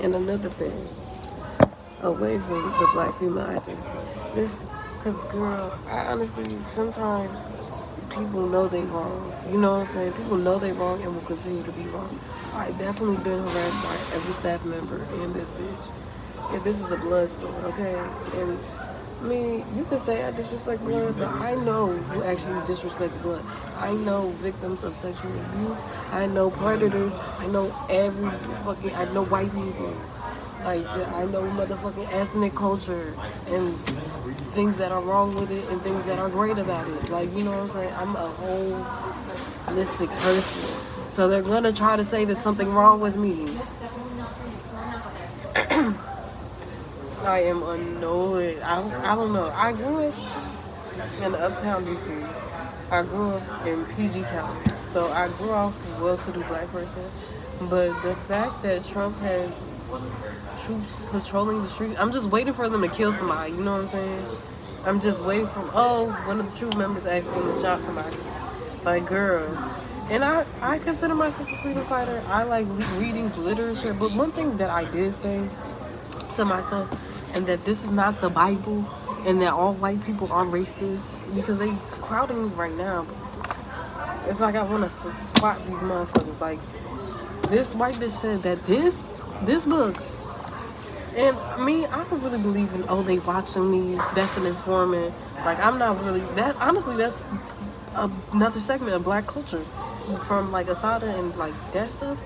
And another thing, away from the black female actors, this, because girl, I honestly, sometimes people know they wrong. You know what I'm saying? People know they wrong and will continue to be wrong. I definitely been harassed by every staff member in this bitch. And this is a blood story, okay? And I mean, you could say I disrespect blood, but I know who actually disrespects blood. I know victims of sexual abuse. I know predators. I know I know white people. Like, I know motherfucking ethnic culture and things that are wrong with it and things that are great about it. Like, you know what I'm saying? I'm a whole holistic person. So they're gonna try to say there's something wrong with me. I am annoyed. I don't know. I grew up in uptown DC. I grew up in PG County. So I grew off a well-to-do black person. But the fact that Trump has troops patrolling the streets, I'm just waiting for them to kill somebody. You know what I'm saying? I'm just waiting for, one of the troop members accidentally shot somebody. Like, girl. And I consider myself a freedom fighter. I like reading literature. But one thing that I did say to myself, and that this is not the Bible, and that all white people are racist, because they crowding me right now. It's like I want to swat these motherfuckers. Like, this white bitch said that this book, and me, I don't really believe in, they watching me, that's an informant. Like, I'm not really, that, honestly, that's another segment of black culture from, like, Asada and, like, that stuff.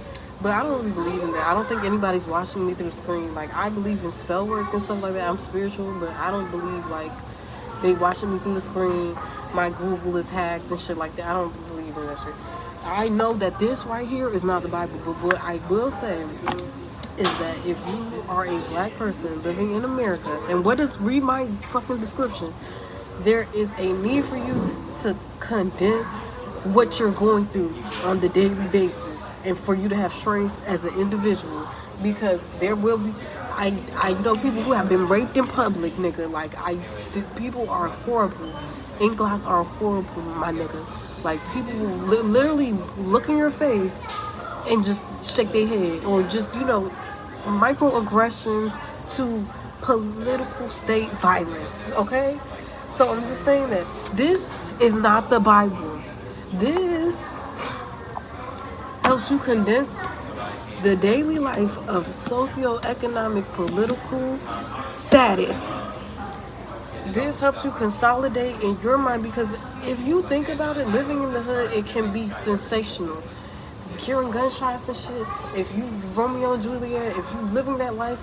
But I don't really believe in that. I don't think anybody's watching me through the screen. Like, I believe in spell work and stuff like that. I'm spiritual, but I don't believe, like, they watching me through the screen. My Google is hacked and shit like that. I don't believe in that shit. I know that this right here is not the Bible, but what I will say is that if you are a black person living in America, and read my fucking description, there is a need for you to condense what you're going through on the daily basis, and for you to have strength as an individual, because there will be, I know people who have been raped in public, nigga. Like, people are horrible. In-laws are horrible, my nigga. Like, people will literally look in your face and just shake their head, or just, microaggressions to political state violence, okay? So I'm just saying that this is not the Bible. This helps you condense the daily life of socioeconomic political status. This helps you consolidate in your mind, because if you think about it, living in the hood, it can be sensational. Hearing gunshots and shit, if you Romeo and Juliet, if you living that life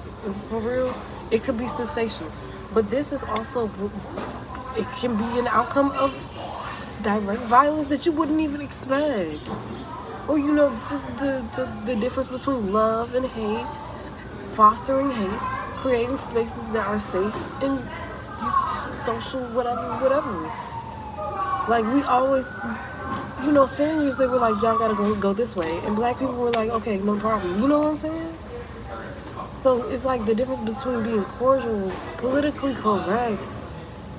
for real, it could be sensational. But this is also, it can be an outcome of direct violence that you wouldn't even expect. Or, just the difference between love and hate, fostering hate, creating spaces that are safe, and social whatever. Like, we always, Spaniards, they were like, y'all gotta go this way. And black people were like, okay, no problem. You know what I'm saying? So it's like the difference between being cordial, politically correct,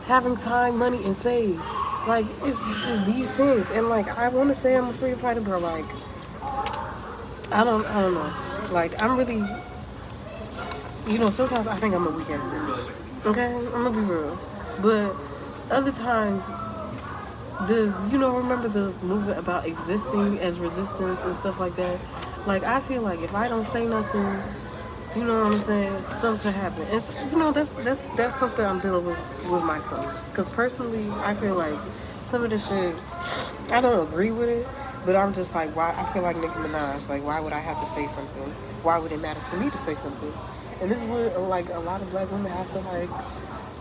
having time, money, and space. Like, it's these things. And, like, I want to say I'm a freedom fighter, but, like, I don't know. Like, I'm really, sometimes I think I'm a weak-ass bitch. Okay? I'm gonna be real. But other times, remember the movement about existing as resistance and stuff like that? Like, I feel like if I don't say nothing, you know what I'm saying, something could happen. And, that's something I'm dealing with myself. Because personally, I feel like some of this shit, I don't agree with it, but I'm just like, why? I feel like Nicki Minaj. Like, why would I have to say something? Why would it matter for me to say something? And this is what, like, a lot of black women have to, like,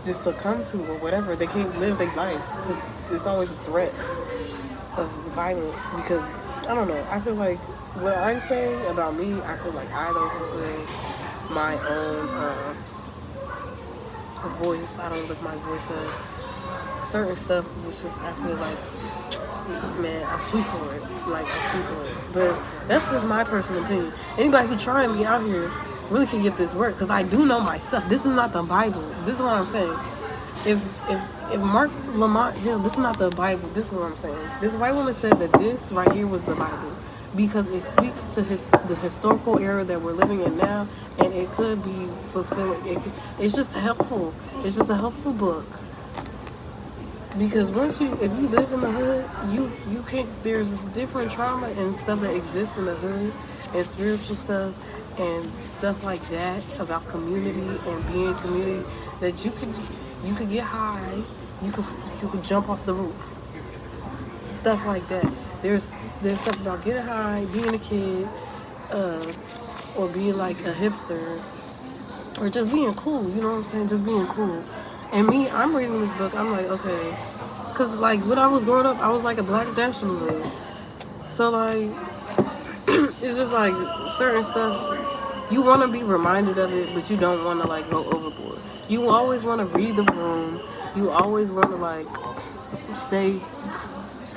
just succumb to, or whatever. They can't live their life, because it's always a threat of violence. Because, I don't know, I feel like what I'm saying about me, I feel like I don't fulfill my own voice. I don't lift my voice up. Certain stuff, which is, I feel like, man, I'm sweet for it. Like, I'm sweet for it. But that's just my personal opinion. Anybody who trying me out here really can get this work, because I do know my stuff. This is not the Bible. This is what I'm saying. If Mark Lamont Hill, this is not the Bible. This is what I'm saying. This white woman said that this right here was the Bible. because it speaks to the historical era that we're living in now, and it could be fulfilling. It's just helpful. It's just a helpful book. Because if you live in the hood, you can, there's different trauma and stuff that exists in the hood, and spiritual stuff and stuff like that about community and being community, that you could get high, you could jump off the roof, stuff like that. There's stuff about getting high, being a kid, or being like a hipster, or just being cool. You know what I'm saying? Just being cool. And me, I'm reading this book, I'm like, okay. Because, like, when I was growing up, I was like a black nationalist. So, like, it's just like certain stuff, you want to be reminded of it, but you don't want to, like, go overboard. You always want to read the room. You always want to, like, stay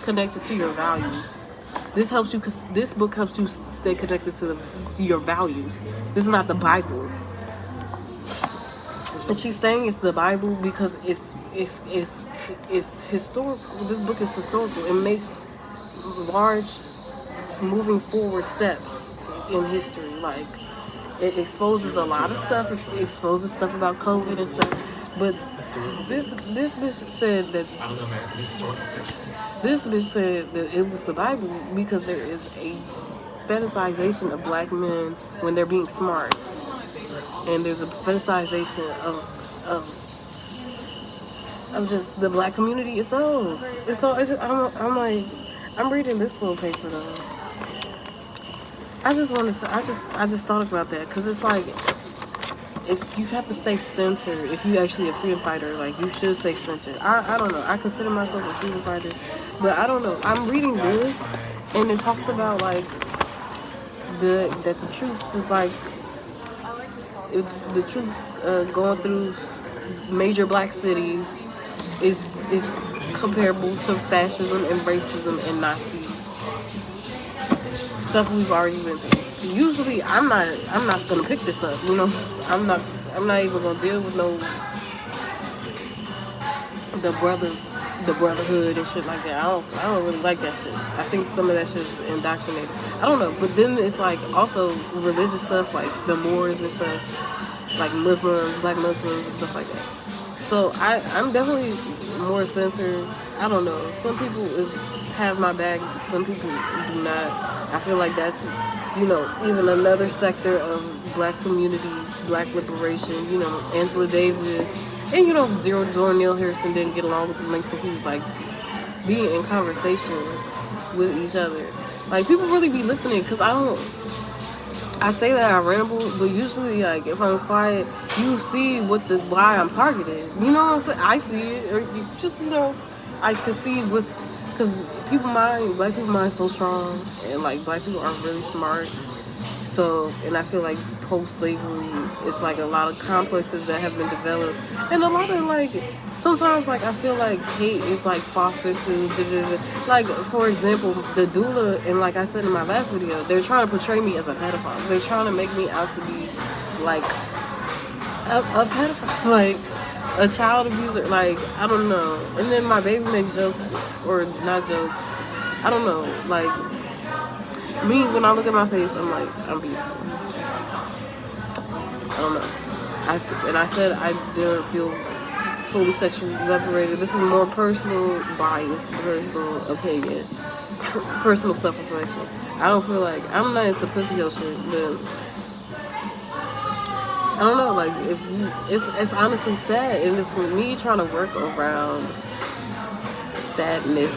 connected to your values. This helps you, because this book helps you stay connected to your values. This is not the Bible. And she's saying it's the Bible because it's historical. This book is historical. It makes large moving forward steps in history. Like, it exposes a lot of stuff. It exposes stuff about COVID and stuff. But this bitch said that it was the Bible because there is a fetishization of black men when they're being smart. And there's a fetishization of just the black community itself. I'm reading this little paper though. I just thought about that because it's like, you have to stay centered. If you actually a freedom fighter, like, you should stay centered. I don't know. I consider myself a freedom fighter, but I don't know. I'm reading this, and it talks about like that the troops is like, the troops going through major black cities is comparable to fascism and racism and Nazi stuff we've already been through. Usually, I'm not gonna pick this up. You know, I'm not even gonna deal with the brotherhood and shit like that. I don't really like that shit. I think some of that shit is indoctrinated. I don't know, but then it's like also religious stuff, like the Moors and stuff, like Muslims, black Muslims and stuff like that. So I'm definitely more censored. I don't know. Some people have my back. Some people do not. I feel like that's, you know, even another sector of black community, black liberation. You know, Angela Davis. And, you know, Zero Dawn Neil Harrison didn't get along with the Langston Hughes, like, being in conversation with each other. Like, people really be listening, because I say that I ramble, but usually, like, if I'm quiet, you see why I'm targeted. You know what I'm saying? I see it, or you just, you know, I can see because black people mind so strong, and, like, black people are really smart. So, and I feel like post-slavery, it's like a lot of complexes that have been developed. And a lot of, like, sometimes, like, I feel like hate is, like, fostered to, like, for example, the doula, and like I said in my last video, they're trying to portray me as a pedophile. They're trying to make me out to be, like, a pedophile, like, a child abuser, like, I don't know. And then my baby makes jokes, or not jokes, I don't know, like, me, when I look at my face, I'm like, I'm beautiful. I don't know. And I said I didn't feel fully sexually liberated. This is more personal bias, personal opinion, personal self-reflection. I don't feel like, I'm not into pussy hole shit, but I don't know, like, it's honestly sad, and it's me trying to work around sadness,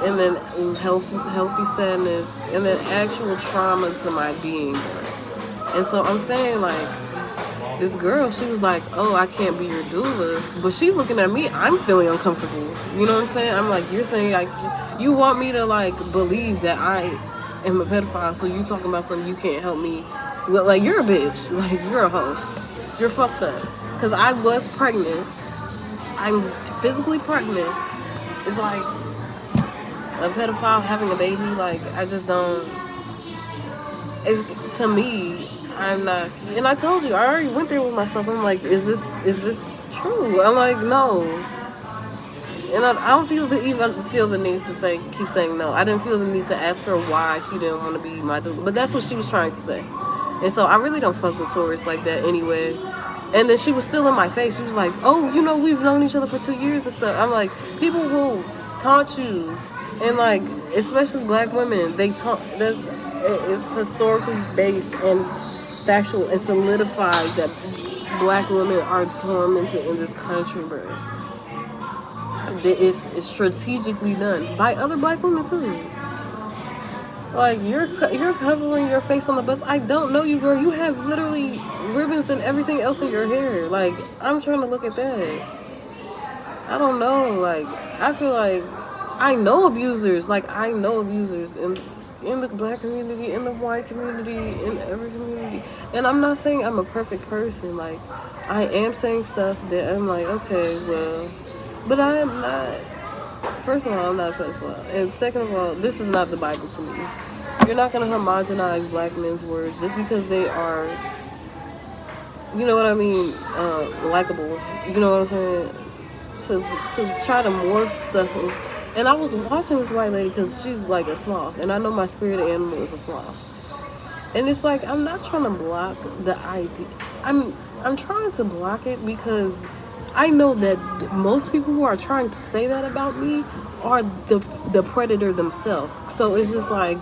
and then healthy sadness, and then actual trauma to my being. And so I'm saying, like, this girl, she was like, oh, I can't be your doula, but she's looking at me, I'm feeling uncomfortable. You know what I'm saying? I'm like, you're saying, like, you want me to, like, believe that I am a pedophile, so you talking about something you can't help me. Like, you're a bitch. Like, you're a hoe. You're fucked up. Because I was pregnant. I'm physically pregnant. It's like a pedophile having a baby. Like, I just don't. To me, I'm not. And I told you, I already went there with myself. I'm like, is this true? I'm like, no. And I don't even feel the need to keep saying no. I didn't feel the need to ask her why she didn't want to be my dude. But that's what she was trying to say. And so I really don't fuck with tourists like that anyway. And then she was still in my face. She was like, oh, we've known each other for 2 years and stuff. I'm like, people will taunt you. And like, especially black women, they taunt. It's historically based and factual and solidified that black women are tormented in this country, bro. It's strategically done by other black women too. Like, you're covering your face on the bus. I don't know you, girl. You have literally ribbons and everything else in your hair. Like, I'm trying to look at that. I don't know. Like, I feel like I know abusers. Like, I know abusers in the black community, in the white community, in every community. And I'm not saying I'm a perfect person. Like, I am saying stuff that I'm like, okay, well, but I am not. First of all, I'm not a pedophile. And second of all, this is not the Bible to me. You're not going to homogenize black men's words just because they are, you know what I mean, likable. You know what I'm saying? To try to morph stuff. And I was watching this white lady because she's like a sloth. And I know my spirit animal is a sloth. And it's like, I'm not trying to block the idea. I'm trying to block it because I know that most people who are trying to say that about me are the predator themselves. So it's just like,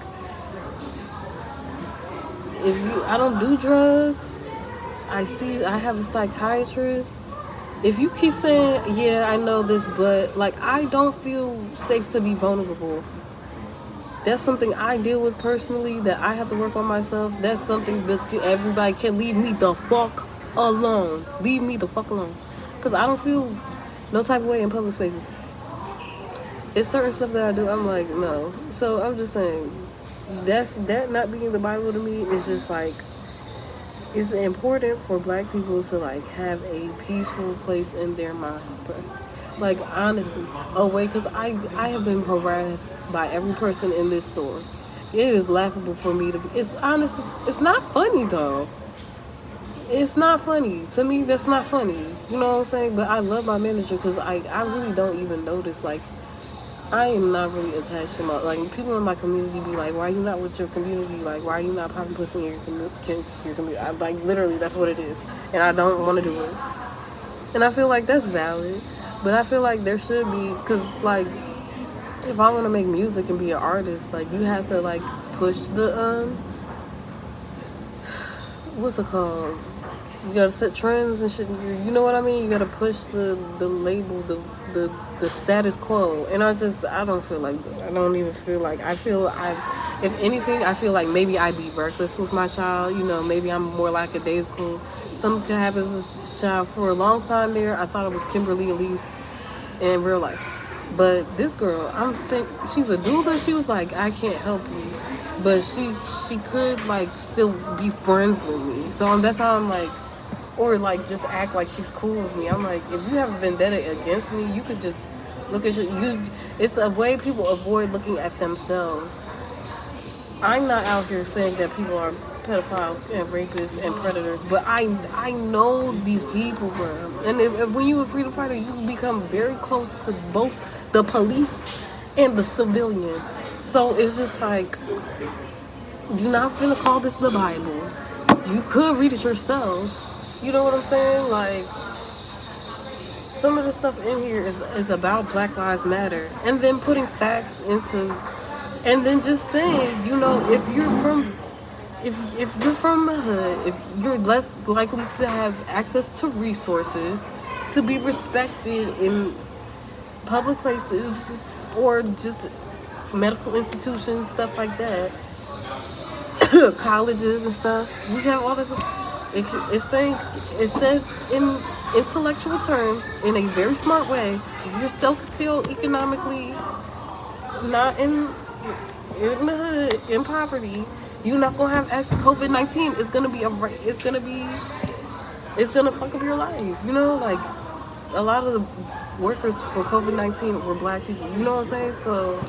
I don't do drugs. I have a psychiatrist. If you keep saying, yeah, I know this, but like, I don't feel safe to be vulnerable. That's something I deal with personally that I have to work on myself. That's something that everybody can leave me the fuck alone. Leave me the fuck alone. Because I don't feel no type of way in public spaces. It's certain stuff that I do, I'm like, no. So I'm just saying, that not being the Bible to me is just like, it's important for black people to like have a peaceful place in their mind. But like, honestly, because I have been harassed by every person in this store. It is laughable for me to be. It's honestly, it's not funny though. It's not funny. To me, that's not funny. You know what I'm saying? But I love my manager because I really don't even notice. Like, I am not really attached to my... Like, people in my community be like, why are you not with your community? Like, why are you not popping pussy in your community? Like, literally, that's what it is. And I don't want to do it. And I feel like that's valid. But I feel like there should be... Because, like, if I want to make music and be an artist, like, you have to, like, push the... What's it called? You gotta set trends and shit. You know what I mean? You gotta push the label, the status quo. And I don't feel like that. I don't even feel like, if anything, I feel like maybe I'd be reckless with my child. You know, maybe I'm more like a daisical. Something could happen to this child. For a long time there, I thought it was Kimberly Elise in real life. But this girl, she's a doula. She was like, I can't help you. But she could like still be friends with me. So that's how I'm like, or like just act like she's cool with me. I'm like, if you have a vendetta against me, you could just look at you. It's a way people avoid looking at themselves. I'm not out here saying that people are pedophiles and rapists and predators, but I know these people, bro. And when you're a freedom fighter, you become very close to both the police and the civilian. So it's just like, you're not gonna call this the Bible. You could read it yourself. You know what I'm saying? Like, some of the stuff in here is about Black Lives Matter. And then putting facts into, and then just saying, you know, if you're from the hood, if you're less likely to have access to resources, to be respected in public places, or just medical institutions, stuff like that, colleges and stuff. We have all this. It says in intellectual terms, in a very smart way, if you're socioeconomically not in the hood, in poverty, you're not gonna have access. COVID-19 is gonna fuck up your life. You know, like, a lot of the workers for COVID-19 were black people. You know what I'm saying? So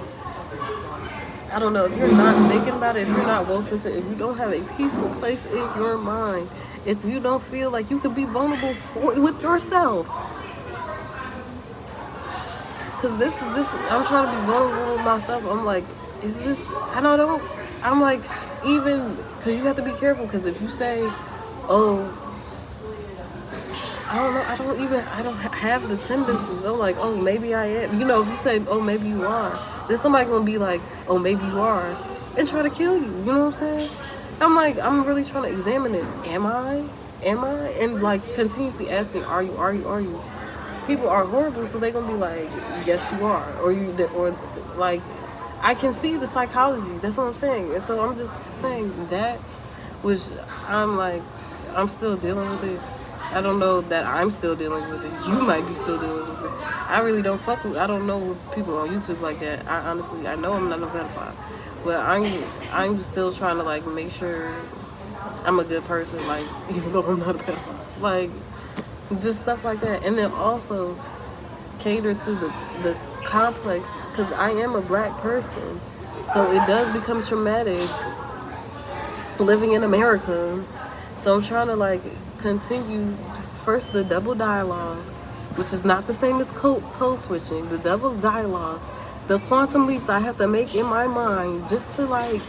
I don't know, if you're not thinking about it, if you're not well-centered, if you don't have a peaceful place in your mind, if you don't feel like you could be vulnerable with yourself, because this, I'm trying to be vulnerable with myself. I'm like, is this, and I don't, I'm like, even, because you have to be careful, because if you say, oh, I don't know, I don't have the tendencies. I'm like, oh, maybe I am. You know, if you say, oh, maybe you are, then somebody gonna be like, oh, maybe you are, and try to kill you. You know what I'm saying? I'm like, I'm really trying to examine it. Am I? And like continuously asking, are you? People are horrible, so they're gonna be like, yes, you are, or like, I can see the psychology. That's what I'm saying. And so I'm just saying that, which I'm like, I'm still dealing with it. I don't know that I'm still dealing with it. You might be still dealing with it. I really don't fuck with. I don't know people on YouTube like that. I honestly, I know I'm not a pedophile, but I'm still trying to like make sure I'm a good person. Like, even though I'm not a pedophile, like just stuff like that. And then also cater to the complex, because I am a black person, so it does become traumatic living in America. So I'm trying to like continue first the double dialogue, which is not the same as code switching. The double dialogue, the quantum leaps I have to make in my mind just to like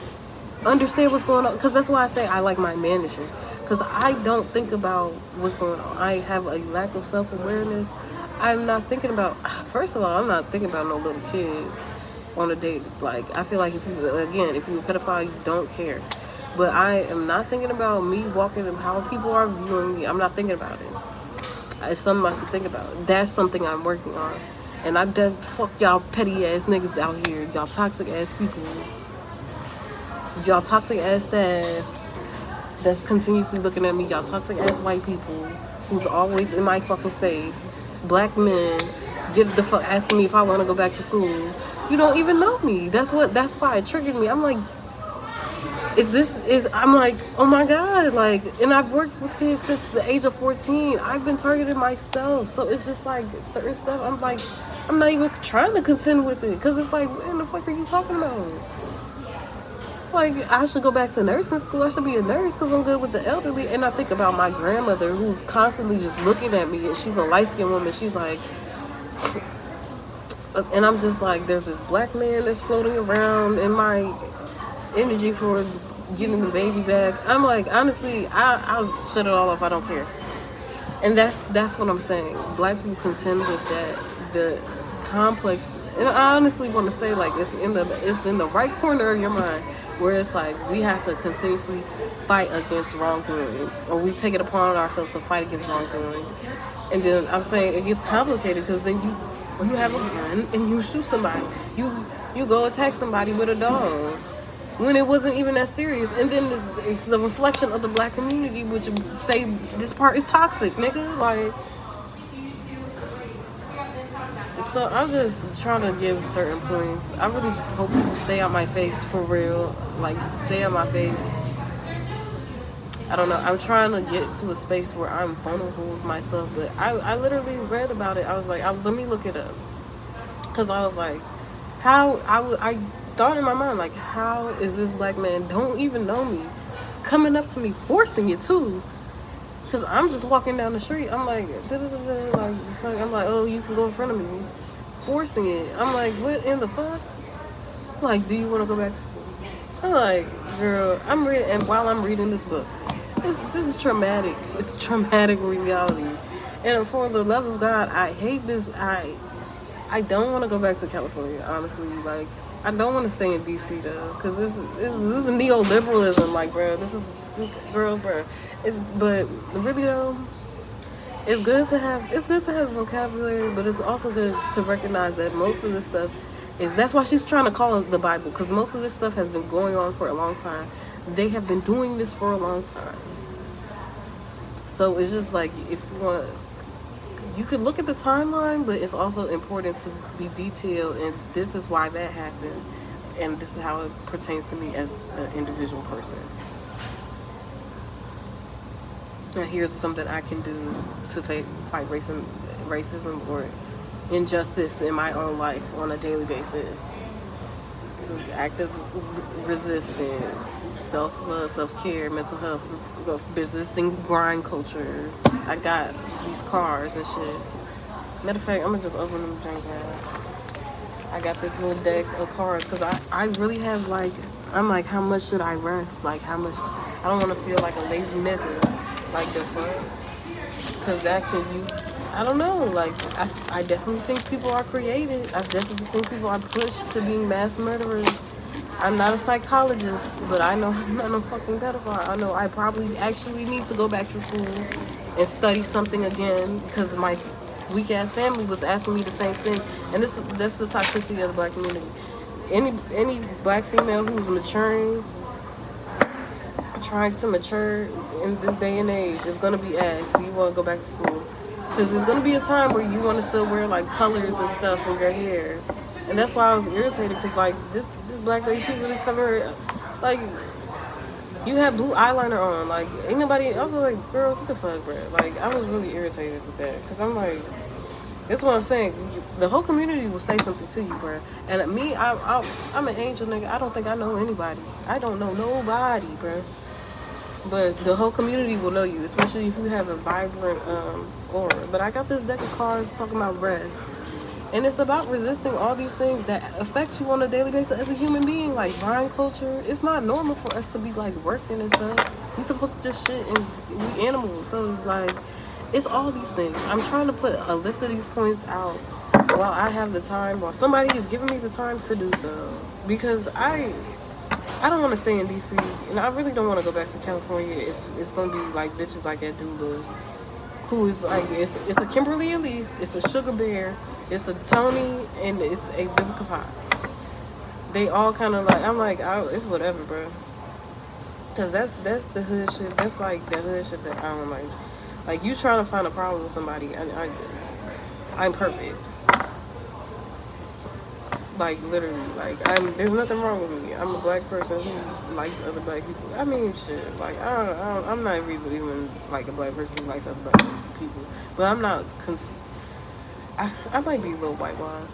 understand what's going on. Because that's why I say I like my manager, because I don't think about what's going on. I have a lack of self-awareness. I'm not thinking about, first of all, I'm not thinking about no little kid on a date. Like, I feel like if you're a pedophile, you don't care. But I am not thinking about me walking and how people are viewing me. I'm not thinking about it. It's something I should think about. That's something I'm working on. And I fuck y'all petty ass niggas out here. Y'all toxic ass people. Y'all toxic ass staff that's continuously looking at me. Y'all toxic ass white people who's always in my fucking space. Black men get the fuck asking me if I want to go back to school. You don't even know me. That's why it triggered me. I'm like, I'm like, oh my God, like, and I've worked with kids since the age of 14. I've been targeted myself. So it's just like certain stuff. I'm like, I'm not even trying to contend with it, because it's like, what in the fuck are you talking about? Like, I should go back to nursing school. I should be a nurse because I'm good with the elderly. And I think about my grandmother, who's constantly just looking at me, and she's a light-skinned woman. She's like, and I'm just like, there's this black man that's floating around in my energy for getting the baby back. I'm like, honestly, I'll shut it all off. I don't care. And that's what I'm saying. Black people contend with that, the complex. And I honestly want to say, like, it's in the right corner of your mind, where it's like we have to continuously fight against wrongdoing, or we take it upon ourselves to fight against wrongdoing. And then I'm saying it gets complicated, because then you have a gun and you shoot somebody. You go attack somebody with a dog when it wasn't even that serious. And then it's the reflection of the black community, which say this part is toxic, nigga. Like, so I'm just trying to give certain points. I really hope people stay out my face, for real. Like, stay out my face. I don't know. I'm trying to get to a space where I'm vulnerable with myself. But I literally read about it. I was like, let me look it up. Because I was like, I thought in my mind, like, how is this black man, don't even know me, coming up to me, forcing it too? Because I'm just walking down the street. I'm like, I'm like, oh, you can go in front of me. Forcing it. I'm like, what in the fuck? Like, do you want to go back to school? I'm like, girl, I'm reading, and while I'm reading this book, this is traumatic. It's traumatic reality. And for the love of God, I hate this. I don't want to go back to California, honestly. Like, I don't want to stay in DC though, because this is neoliberalism. Like, bro, bro. But really though, it's good to have vocabulary, but it's also good to recognize that most of this stuff that's why she's trying to call it the Bible, because most of this stuff has been going on for a long time. They have been doing this for a long time. So it's just like, if you want, you could look at the timeline, but it's also important to be detailed, and this is why that happened, and this is how it pertains to me as an individual person. And here's something I can do to fight racism or injustice in my own life on a daily basis. So active resistance, self-love, self-care, mental health, resisting grind culture. I got these cars and shit. Matter of fact, I'm gonna just open them drink now. I got this little deck of cards because I really have like, I'm like, how much should I rest? Like, how much? I don't want to feel like a lazy nigga. Like the fuck? Because that could you. I don't know. Like, I definitely think people are created. I definitely think people are pushed to being mass murderers. I'm not a psychologist, but I know I'm not no fucking pedophile. I know I probably actually need to go back to school and study something again because my weak ass family was asking me the same thing. And that's the toxicity of the black community. Any black female who's maturing, trying to mature in this day and age is gonna be asked, do you want to go back to school? Because there's gonna be a time where you want to still wear like colors and stuff in your hair, and that's why I was irritated because like this black lady, she really covered her, like you have blue eyeliner on, like ain't nobody. I was like, girl, what the fuck, bro? Like I was really irritated with that because I'm like, that's what I'm saying. The whole community will say something to you, bro. And me, I'm an angel nigga. I don't think I know anybody. I don't know nobody, bro. But the whole community will know you, especially if you have a vibrant aura. But I got this deck of cards talking about rest. And it's about resisting all these things that affect you on a daily basis as a human being. Like grind culture. It's not normal for us to be like working and stuff. We supposed to just shit and we animals. So like, it's all these things. I'm trying to put a list of these points out while I have the time, while somebody is giving me the time to do so. Because I don't want to stay in DC, and I really don't want to go back to California if it's gonna be like bitches like that Dula, who is like it's the Kimberly Elise, it's the Sugar Bear, it's the Tony, and it's a Vivica Fox. They all kind of like, I'm like, it's whatever, bro. Cause that's the hood shit. That's like the hood shit that I don't like. Like you trying to find a problem with somebody, I'm perfect. Like literally, like there's nothing wrong with me. I'm a black person who likes other black people. I mean, shit. Like I'm not even like a black person who likes other black people. But I'm not. I might be a little whitewashed.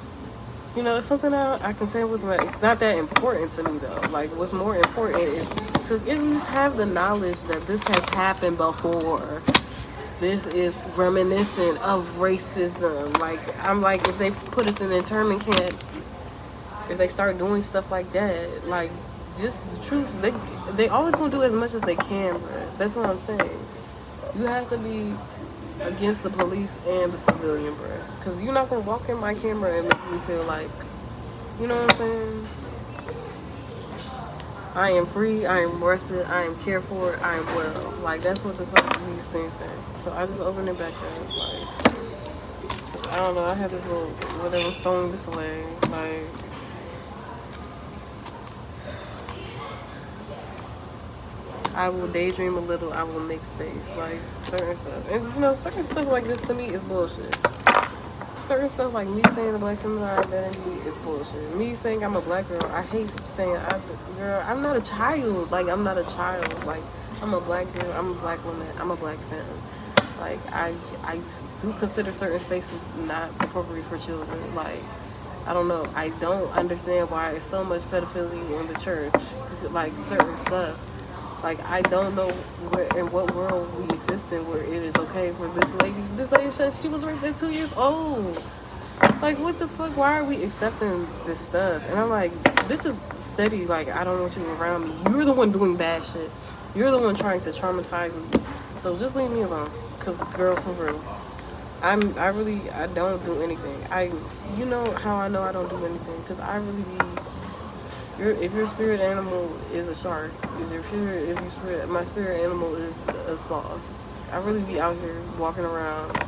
You know, it's something I can say with my. It's not that important to me though. Like what's more important is to at least have the knowledge that this has happened before. This is reminiscent of racism. Like I'm like, if they put us in internment camps. If they start doing stuff like that, like just the truth, they always gonna do as much as they can, bro. That's what I'm saying. You have to be against the police and the civilian, bro. Cause you're not gonna walk in my camera and make me feel like, you know what I'm saying? I am free, I am rested, I am cared for, I am well. Like that's what the fuck these things say. So I just opened it back up, like I don't know. I had this little whatever thrown this way, like. I will daydream a little. I will make space, like certain stuff. And you know, certain stuff like this to me is bullshit. Certain stuff like me saying the black feminine identity is bullshit. Me saying I'm a black girl, I hate saying girl. I'm not a child. Like I'm not a child. Like I'm a black girl. I'm a black woman. I'm a black femme. Like I do consider certain spaces not appropriate for children. Like I don't know. I don't understand why there's so much pedophilia in the church. Like certain stuff. Like I don't know where in what world we exist in where it is okay for this lady said she was raped at 2 years old. Like what the fuck? Why are we accepting this stuff? And I'm like, bitch is steady, like I don't want you around me. You're the one doing bad shit. You're the one trying to traumatize me. So just leave me alone. Cause girl, for real. I don't do anything. You know how I know I don't do anything? Cause I really be if your spirit animal is a shark, my spirit animal is a sloth. I really be out here walking around.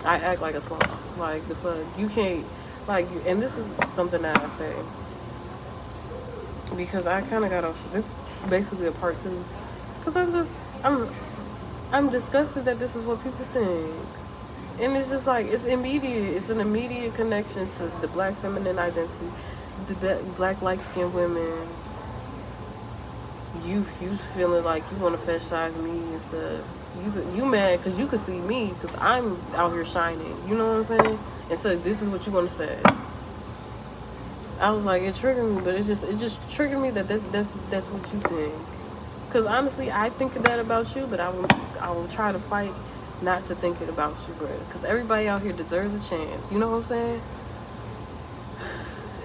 I act like a sloth. Like the fuck, you can't like. And this is something that I say because I kind of got off. This is basically a part 2. Cause I'm disgusted that this is what people think. And it's just like it's immediate. It's an immediate connection to the black feminine identity. The black light-skinned women, you feeling like you want to fetishize me and stuff. You mad because you can see me because I'm out here shining. You know what I'm saying? And so this is what you want to say. I was like, it triggered me, but it just triggered me that's what you think. Because honestly, I think that about you, but I will try to fight not to think it about you, bro. Because everybody out here deserves a chance. You know what I'm saying?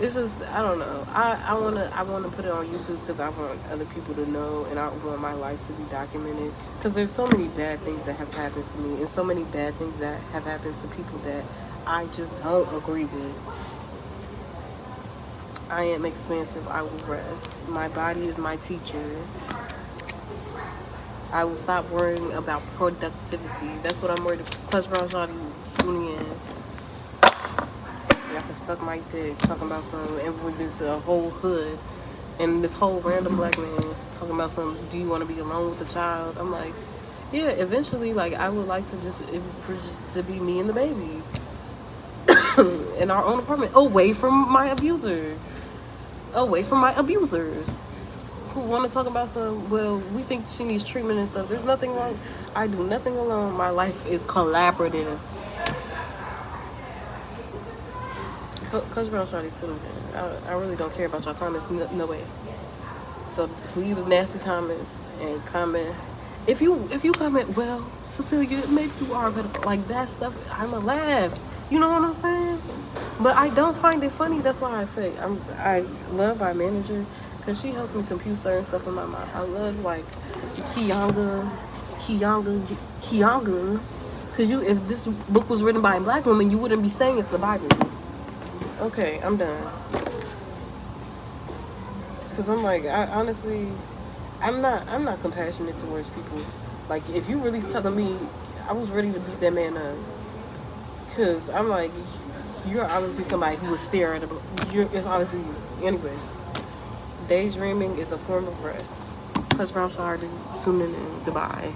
it's just I don't know. I wanna put it on YouTube because I want other people to know, and I want my life to be documented. Because there's so many bad things that have happened to me, and so many bad things that have happened to people that I just don't agree with. I am expensive. I will rest. My body is my teacher. I will stop worrying about productivity. That's what I'm worried about. Clutch Brown Shawty tuning in. Y'all can suck my dick talking about some, and with this whole hood and this whole random black man talking about some, do you want to be alone with the child? I'm like, yeah, eventually, like, I would like to for just to be me and the baby in our own apartment, away from my abuser, away from my abusers who want to talk about some, well, we think she needs treatment and stuff. There's nothing wrong. I do nothing alone. My life is collaborative. Coach Brown Shawty too. I really don't care about y'all comments. No way. So leave the nasty comments and comment. If you comment, well, Cecilia, maybe you are, but like that stuff, I'ma laugh. You know what I'm saying? But I don't find it funny. That's why I say I love my manager because she helps me compute certain stuff in my mind. I love like Kianga. Because if this book was written by a black woman, you wouldn't be saying it's the Bible. Okay, I'm done. Because I'm like, honestly, I'm not compassionate towards people. Like, if you really telling me, I was ready to beat that man up. Because I'm like, you're obviously somebody who was staring at it's obviously you. Anyway, daydreaming is a form of rest. Clutch Brown Shawty, tuning in. Goodbye.